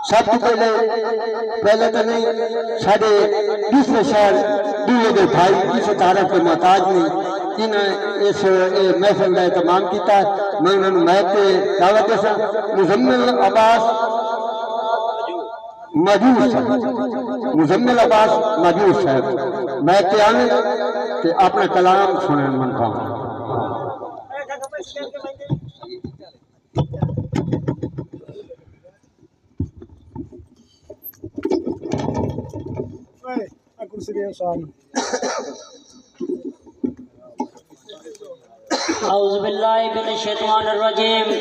سب تو پہلے تو نہیں سارے دوسرے شہر دنیا کے بھائی کسی تعارف کے محتاج نہیں انہیں اس محفل کا اہتمام کیتا ہے میں انہوں نے محب کے دعوت دے سا مزمل عباس مجوس صاحب مزمل عباس مجوس صاحب میں کے آنے کہ اپنا کلام سنیں من پاؤں اعوذ باللہ من الشیطان الرجیم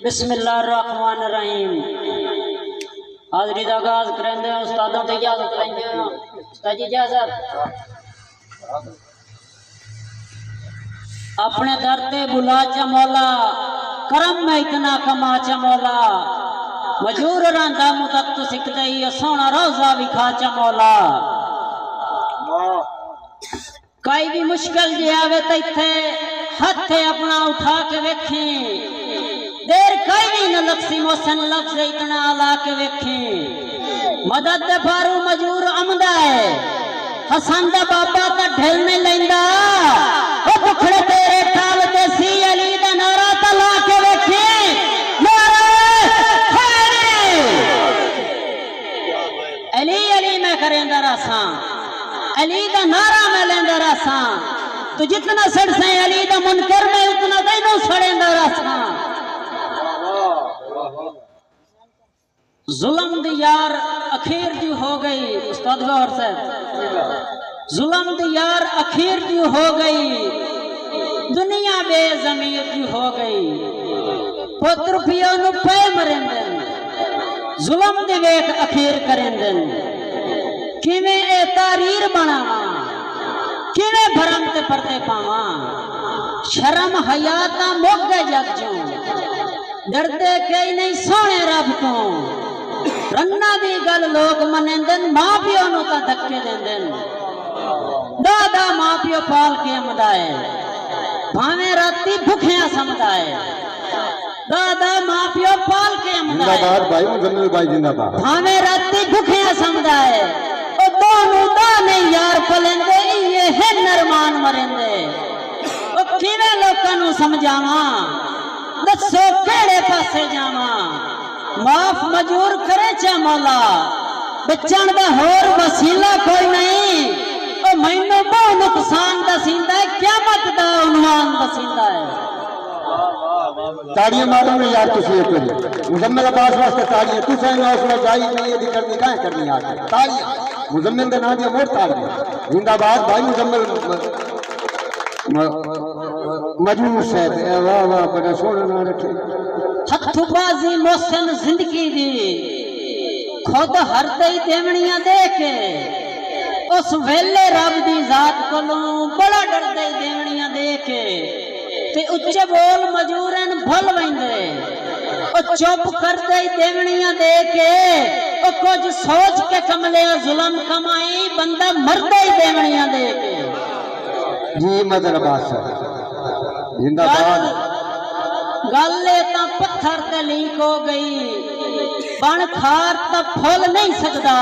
بسم اللہ الرحمن الرحیم حاضری دا آغاز کریں دے استادوں تے اجازت لیں دے استاد جی اجازت اپنے در تے بلا چا مولا کرم میں اتنا کما چا مولا مجور راندا مدت سکدے سونا روزہ وکھا چا مولا کوئی بھی مشکل جی آوے تے ایتھے ہتھے اپنا اٹھا کے ویکھیں دیر کوئی بھی نہ لکسی محسن لفظ اتنا علا کے ویکھیں مدد دے فارو مجور عمدہ ہے حسن دا بابا تا ڈھل نہیں لیندہ وہ بکھڑے تیرے ٹھال تے سی علی دا نعرہ تلا کے ویکھیں نعرہ حیدری علی علی میں کریں دا راساں علی دا نعرہ میں لیندہ راساں تو جتنا سڑ سے علی دا منکر میں اتنا دینوں سڑیں دا راساں ظلم دی یار اخیر دی ہو گئی استاد غور صاحب ظلم دی یار اخیر دی ہو گئی دنیا بے ضمیر دی ہو گئی پتر پیو نو پے مرن دن ظلم دی ویکھ اخیر کرن دن کیویں اے تاریر بناواں کیویں بھرم تے پردے پاواں شرم حیا تاں مک گئے جگ چوں ڈردے کئی نہیں سونے رب تو رنا دی گل لوگ منندن ماں پیو نو تا دھکے دیندن دادا ماں پیو پال کے امدائے بھاویں راتی بھکھیاں سمدائے دادا ماں پیو پال کے امدائے بھائی مزمل بھائی زندہ باد بھاویں راتی بھکھیاں سمدائے او دونوں دانے یار پلندے یہ ہے نرمان مرندے او کیویں لوکاں نو سمجھاواں دسو کیڑے پاسے جاواں معاف مجور کرے چا مولا بچن دا ہور وسیلہ کوئی نہیں او مینوں بہت نقصان دسیندا ہے قیامت دا عنوان دسیندا ہے تاڑیاں مارو نے یار تسی ایک بار مزمل عباس واسطے تاڑیاں تسیں حوصلہ جائی نہیں دی کرنی کہاں کرنی آ کے تاڑیاں مزمل دے نام دی موڑ تاڑیاں زندہ باد بھائی مزمل مجوس ہے واہ واہ بڑا سونا نہ رکھے ہتھ بازی محسن زندگی دی خود ہر دئی دیونیاں دے کے اس ویلے رب دی ذات کولوں بڑا ڈر دئی دیونیاں دے کے تے اچے بول مجورن بھل ویندے او چپ کر دئی دیونیاں دے کے او کچھ سوچ کے کملے ظلم کمائی بندہ مردے دیونیاں دے کے جی مدر عباس زندہ باد گلے تا پتھر تے لیک ہو گئی بن کھار تا پھول نہیں سکدا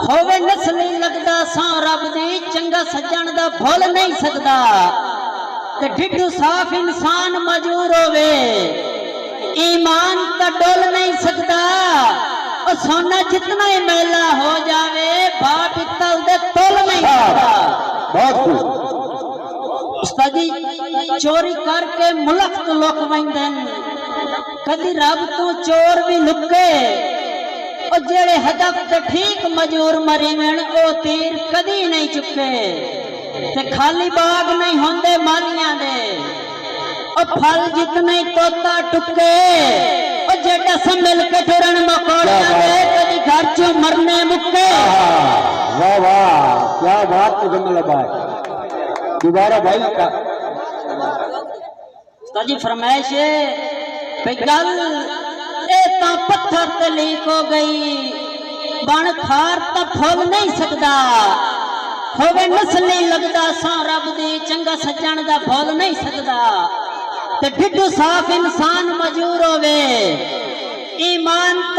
ہووے نسلی لگدا ساں رب دی چنگا سجن دا پھول نہیں سکدا تے ڈھڈو صاف انسان مجور ہووے ایمان تا ڈول نہیں سکدا او سونا جتنا ہی میلا ہو جاوے باپ پتل دے تول نہیں سکدا بہت خوب استاد جی چوری کر کے ملک تو لوک ویندن کدی رب تو چور بھی لکے او جڑے ہدف تے ٹھیک مجور مرے من او تیر کدی نہیں چکے تے خالی باغ نہیں ہوندے مالیاں دے او پھل جتنے توتا ٹکے او جڑا سنبھل کے ٹرن مکوڑیاں دے کدی گھر چوں مرنے مکے واہ واہ کیا بات مزمل عباس دوبارہ بھائی کا استاد جی فرمائش ہے گل اے تا پتھر تے لیک ہو گئی بن کھار تا پھول نہیں سکدا ہووے نسلی لگدا ساں رب دی چنگا سجن دا پھول نہیں سکدا تے ڈھڈو صاف انسان مجور ہووے ایمان